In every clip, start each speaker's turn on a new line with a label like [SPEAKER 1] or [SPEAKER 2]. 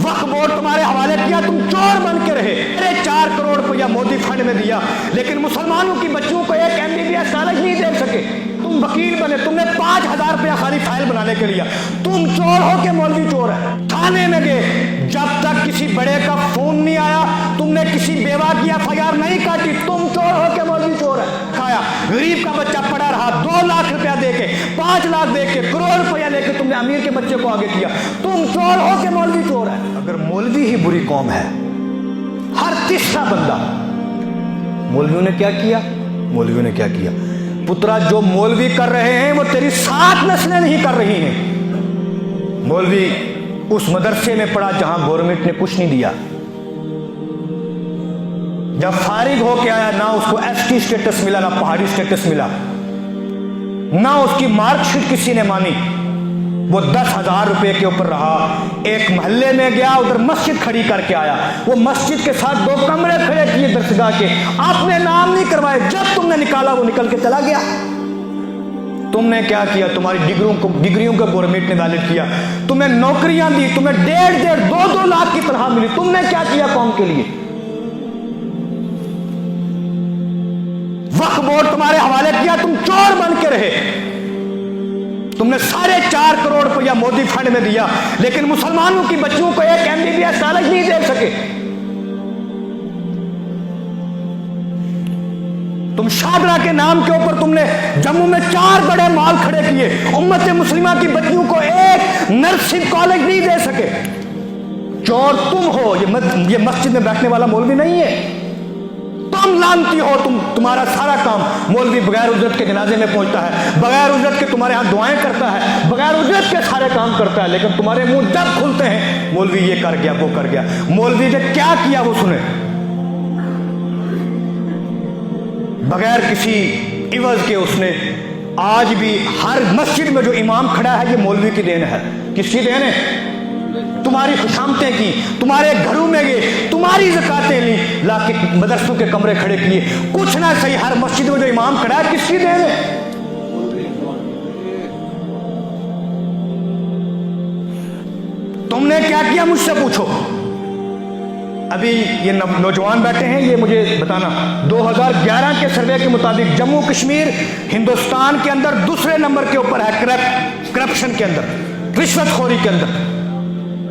[SPEAKER 1] वक्फ board तुम्हारे हवाले किया, तुम चोर बन के रहे। अरे 4 करोड़ रुपया मोदी फंड में दिया, लेकिन मुसलमानों की बच्चियों को एक MBBS कॉलेज नहीं दे सके। तुम वकील बने, तुमने 5000 रुपया खाली फाइल बनाने के लिए। तुम चोर हो के मौलवी चोर है। थाने में गए, जब तक किसी बड़े का फोन नहीं आया, तुमने किसी बेवा की FIR नहीं काटी, तुम चोर हो के मौलवी चोर है। खाया गरीब का बच्चा पड़ा रहा, 2 लाख रुपया देके, 5 लाख देके, करोड़ रुपया लेके तुमने अमीर के बच्चे को आगे किया। तुम चोर हो के मौलवी चोर है। अगर मौलवी ही बुरी कौम है, हर तीसरा बंदा, मौलवियों ने क्या किया? मौलवियों ने क्या किया? पुत्रा, जो मौलवी कर रहे हैं वो तेरी 7 नस्लें नहीं कर रही हैं। मौलवी उस मदरसे में पढ़ा जहां गवर्नमेंट ने कुछ नहीं दिया। जब फारिग होके आया, ना उसको ST स्टेटस मिला, ना पहाड़ी स्टेटस मिला, ना उसकी मार्कशीट किसी ने मानी। वो 10,000 रुपए के ऊपर रहा। एक मोहल्ले में गया, उधर मस्जिद खड़ी करके आया। वो मस्जिद के साथ 2 कमरे खड़े किए दरसगाह के, आपने नाम नहीं करवाए। जब तुमने निकाला, वो निकल के चला गया। तुमने क्या किया? तुम्हारी डिग्रियों को गवर्नमेंट ने वैलिड किया, तुम्हें नौकरियां दी, तुम्हें 1.5 2 लाख की तनख्वाह मिली। तुमने क्या किया कौम के लिए? वक्फ बोर्ड तुम्हारे हवाले किया, तुम चोर बन के रहे। तुमने 4.5 करोड़ रुपया मोदी फंड में दिया, लेकिन मुसलमानों की बच्चियों को एक MBBS कॉलेज नहीं दे सके। तुम शादरा के नाम के ऊपर तुमने जम्मू में 4 बड़े मॉल खड़े किए, उम्मत मुस्लिमा की बच्चियों को एक नर्सिंग कॉलेज नहीं दे सके। चोर तुम हो, ये मस्जिद में बैठने वाला मौलवी नहीं है। तुम लानती हो। तुम्हारा सारा काम, मौलवी बगैर उजरत के जनाजे में पहुंचता है, बगैर उजरत के तुम्हारे यहाँ दुआएं करता है, बगैर उजरत के सारे काम करता है, लेकिन तुम्हारे मुंह जब खुलते हैं, मौलवी ये कर गया, वो कर गया। मौलवी ने क्या किया वो सुने, बगैर किसी इवज के उसने आज भी हर मस्जिद में जो इमाम खड़ा है, ये मौलवी की देन है। किसकी देन है? तुम्हारी खुशामतें की, तुम्हारे घरों में गए, तुम्हारी ज़कातें ली, लाके मदरसों के कमरे खड़े किए। कुछ ना सही, हर मस्जिद में जो इमाम खड़ा है, किसकी देन है? तुमने क्या किया मुझसे पूछो। अभी ये नौजवान बैठे हैं, ये मुझे बताना, 2011 के सर्वे के मुताबिक जम्मू कश्मीर हिंदुस्तान के अंदर दूसरे नंबर के ऊपर है करप्शन के अंदर, रिश्वतखोरी के अंदर।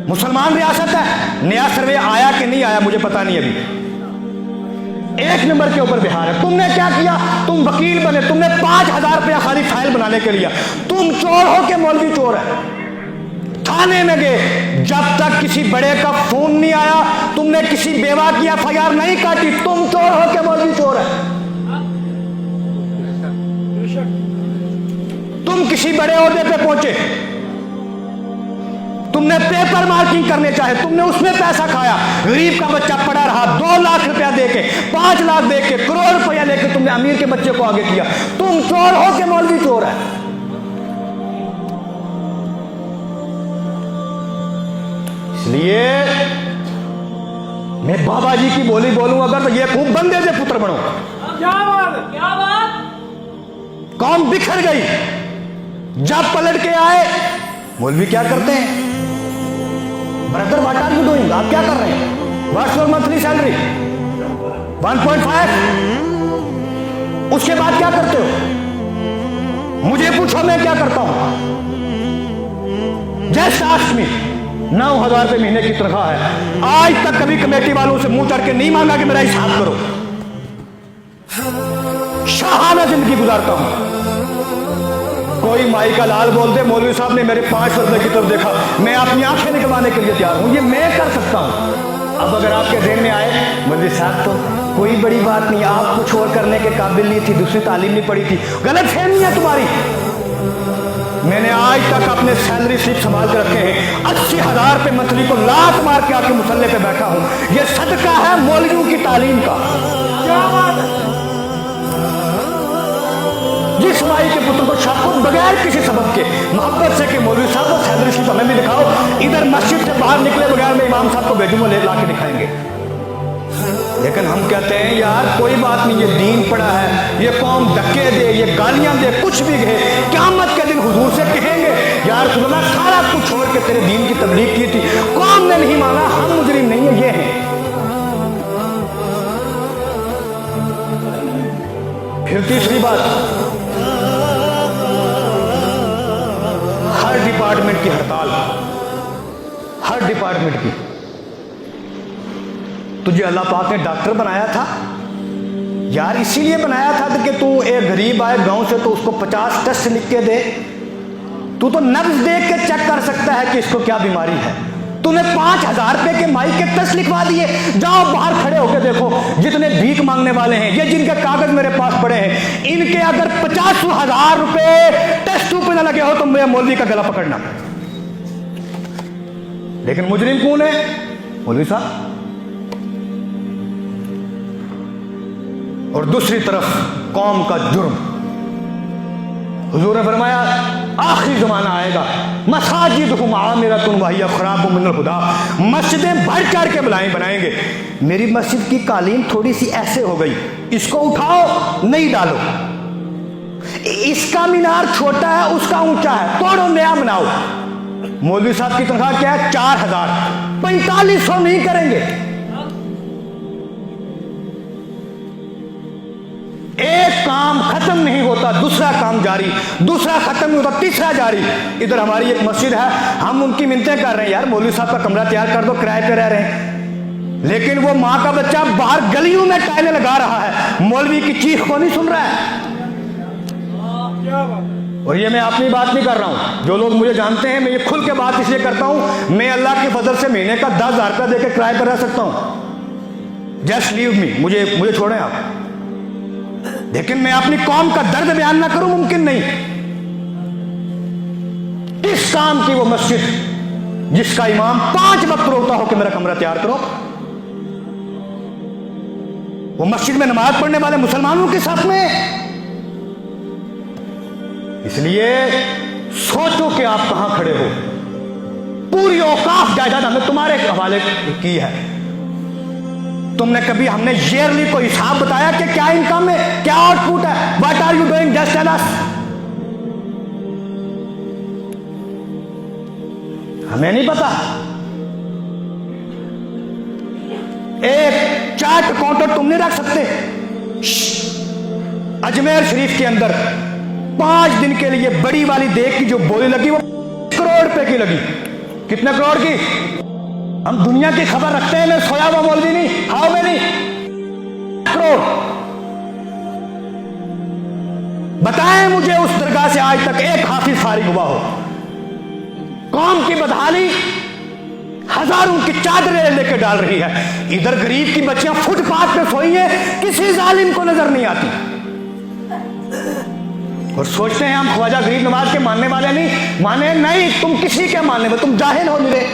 [SPEAKER 1] मुसलमान रियासत है। नया सर्वे आया कि नहीं आया मुझे पता नहीं, अभी 1 नंबर के ऊपर बिहार है। तुमने क्या किया? तुम वकील बने, तुमने 5000 रुपया खाली फाइल बनाने के लिए। तुम चोर हो के मौलवी चोर है। थाने में गए, जब तक किसी बड़े का फोन नहीं आया, तुमने किसी बेवा की FIR नहीं काटी, तुम चोर हो के मौलवी चोर है। तुम किसी बड़े ओहदे पे पहुंचे, तुमने पेपर मार्किंग करने चाहे, तुमने उसमें पैसा खाया। गरीब का बच्चा पड़ा रहा, 2 लाख रुपया देके, 5 लाख देके, करोड़ रुपया लेके तुमने अमीर के बच्चे को आगे किया। तुम चोर हो के मौलवी चोर है। इसलिए मैं बाबा जी की बोली बोलूं अगर, तो ये खूब बंदे से पुत्र बनो।
[SPEAKER 2] क्या बात?
[SPEAKER 1] कौम बिखर गई। जब पलट के आए, मौलवी क्या करते हैं? Brother, what are you doing? आप क्या कर रहे हैं? What's your monthly salary? 1.5। उसके बाद क्या करते हो? मुझे पूछो मैं क्या करता हूं। Just ask me. 9,000 रुपये महीने की तनख्वाह है। आज तक कभी कमेटी वालों से मुंह चढ़ के नहीं मांगा कि मेरा हिसाब करो। शाहाना जिंदगी गुजारता हूं। कोई माई का लाल बोल दे, मौलवी साहब ने मेरे 500 रुपए की तरफ देखा, मैं अपनी आंखें निकलवाने के लिए तैयार हूं। ये मैं कर सकता हूं। अब अगर आपके ध्यान में आए, मौलवी साहब तो कोई बड़ी बात नहीं, आप कुछ और करने के काबिल नहीं थी, दूसरी तालीम नहीं पड़ी थी, गलत फहमी है तुम्हारी। मैंने आज तक अपने सैलरी स्लिप संभाल कर रखे हैं। 80,000 रुपये मंथली को लात मार के आके मुसल्ले पे बैठा हूं। ये सदका है मौलवियों की तालीम का।
[SPEAKER 2] क्या बात है?
[SPEAKER 1] जिस माई के पुत्र को शाकुर बगैर किसी सबब के मोहब्बत से कि मौलवी साहब को सैलरी स्लिप हमें भी दिखाओ, इधर मस्जिद से बाहर निकले बगैर मैं इमाम साहब को भेजूंगा, ले ला के दिखाएंगे। लेकिन हम कहते हैं यार कोई बात नहीं, ये दीन पड़ा है, ये कौम धक्के दे, ये गालियां दे, कुछ भी कहे, क़यामत के दिन हुजूर से कहेंगे यार रसूलल्लाह सारा कुछ छोड़ के तेरे दीन की तबलीग की थी, कौम ने नहीं माना, फिर तीसरी बात, हर डिपार्टमेंट की हड़ताल, हर डिपार्टमेंट की। तुझे अल्लाह पाक ने डॉक्टर बनाया था यार, इसीलिए बनाया था कि तू एक गरीब आए गांव से तो उसको 50 टेस्ट लिख के दे। तू तो नब्ज देख के चेक कर सकता है कि इसको क्या बीमारी है। तूने 5000 रुपए के माइक के टेस्ट लिखवा दिए। जाओ बाहर खड़े होकर देखो, जितने भीख मांगने वाले हैं, ये जिनके कागज मेरे पास पड़े हैं, इनके अगर 50,000 रुपए टेस्ट पे ना लगे हो तो मेरे मौलवी का गला पकड़ना। लेकिन मुजरिम कौन है? मौलवी साहब। और दूसरी तरफ कौम का जुर्म। हुजूर ने फरमाया आखिरी जमाना आएगा, मसाजिदहुम आमिरतुन वहिय खराबुम मिनल हुदा, मस्जिदें बढ़ चढ़ के बनाएंगे। मेरी मस्जिद की कालीन थोड़ी सी ऐसे हो गई, इसको उठाओ नहीं डालो, इसका मीनार छोटा है उसका ऊंचा है, तोड़ो नया बनाओ। मौलवी साहब की तनख्वाह क्या है? 4000। 4500 नहीं करेंगे। एक काम खत्म नहीं होता, दूसरा काम जारी, दूसरा खत्म नहीं होता, तीसरा जारी। इधर हमारी एक मस्जिद है, हम उनकी मिन्नतें कर रहे हैं, यार मौलवी साहब का कमरा तैयार कर दो, किराए पे रह रहे हैं। लेकिन वो माँ का बच्चा बाहर गलियों में टाइलें लगा रहा है, मौलवी की चीख को नहीं सुन रहा है। और ये मैं अपनी बात नहीं कर रहा हूं, जो लोग मुझे जानते हैं, मैं ये खुल के बात इसलिए करता हूं, मैं अल्लाह के फजल से महीने का 10,000 रुपया देकर किराए पर रह सकता हूं। जस्ट लीव मी, मुझे छोड़ें आप। लेकिन मैं अपनी कौम का दर्द बयान ना करूं, मुमकिन नहीं। इस काम की वो मस्जिद जिसका इमाम 5 वक्त रोकता हो कि मेरा कमरा तैयार करो, वो मस्जिद में नमाज पढ़ने वाले मुसलमानों के साथ में। इसलिए सोचो कि आप कहां खड़े हो। पूरी औकाफ जायदाद हमने तुम्हारे हवाले की है। तुमने कभी हमने ईयरली को हिसाब बताया कि क्या इनकम है, क्या आउटपुट है? What are you doing? Just tell us. हमें नहीं पता। एक चार्ट अकाउंटर तुम नहीं रख सकते। अजमेर शरीफ के अंदर 5 दिन के लिए बड़ी वाली देख की जो बोली लगी वो करोड़ रुपए की लगी। कितने करोड़ की? हम दुनिया की खबर रखते हैं, मैं सोया हुआ मौलवी नहीं। How many crore? बताएं मुझे उस दरगाह से आज तक एक हाफिज फारिग हुआ हो। कौम की बदहाली हजारों की चादरें लेकर डाल रही है। इधर गरीब की बच्चियां फुटपाथ पे सोई हैं, किसी जालिम को नजर नहीं आती। और सोचते हैं हम ख्वाजा गरीब नवाज के मानने वाले नहीं। माने नहीं, तुम किसी के मानने में, तुम जाहिल हो निरे।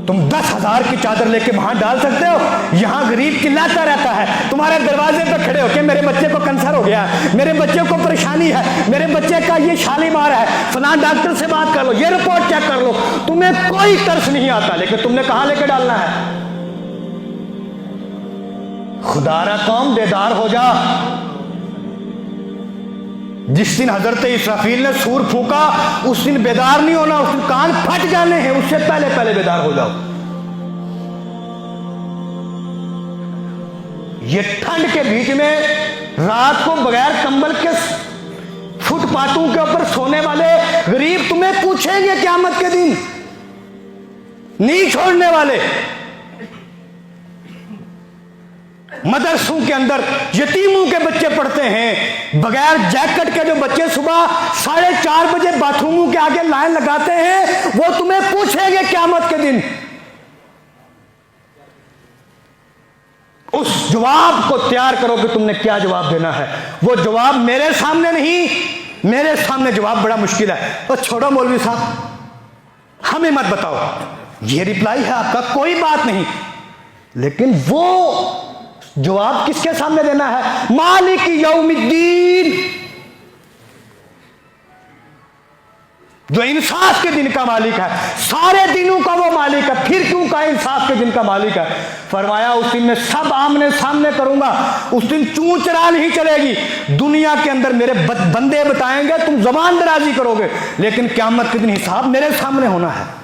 [SPEAKER 1] तुम 10,000 की चादर लेके वहां डाल सकते हो, यहां गरीब चिल्लाता रहता है तुम्हारे दरवाजे पे खड़े होके, मेरे बच्चे को कैंसर हो गया, मेरे बच्चे को परेशानी है, मेरे बच्चे का ये शालीमार है, फलां डॉक्टर से बात कर लो, ये रिपोर्ट चेक कर लो। तुम्हें कोई तरस नहीं आता, लेकिन तुमने कहां लेके डालना है? खुदारा कौम बेदार हो जा। जिस दिन हजरत इसराफील ने सूर फूका उस दिन बेदार नहीं होना, उस दिन कान फट जाने हैं, उससे पहले बेदार हो जाओ। ये ठंड के बीच में रात को बगैर कंबल के फुटपाथों के ऊपर सोने वाले गरीब तुम्हें पूछेंगे क़यामत के दिन, नहीं छोड़ने वाले। मदरसों के अंदर यतीमों के बच्चे पढ़ते हैं, बगैर जैकेट के जो बच्चे सुबह 4:30 बजे बाथरूमों के आगे लाइन लगाते हैं, वो तुम्हें पूछेंगे क़यामत के दिन। उस जवाब को तैयार करो कि तुमने क्या जवाब देना है। वो जवाब मेरे सामने नहीं, मेरे सामने जवाब बड़ा मुश्किल है। तो छोड़ो मौलवी साहब, हमें मत बताओ, ये रिप्लाई है आपका, कोई बात नहीं। लेकिन वो जवाब किसके सामने देना है? मालिक यौमिद्दीन, जो इंसाफ के दिन का मालिक है, सारे दिनों का वो मालिक है। फिर क्यों कहा इंसाफ के दिन का मालिक है? फरमाया उस दिन मैं सब आमने सामने करूंगा, उस दिन चूं चरा नहीं चलेगी। दुनिया के अंदर मेरे बंदे बताएंगे, तुम जबान दराजी करोगे, लेकिन क़यामत के दिन हिसाब मेरे सामने होना है।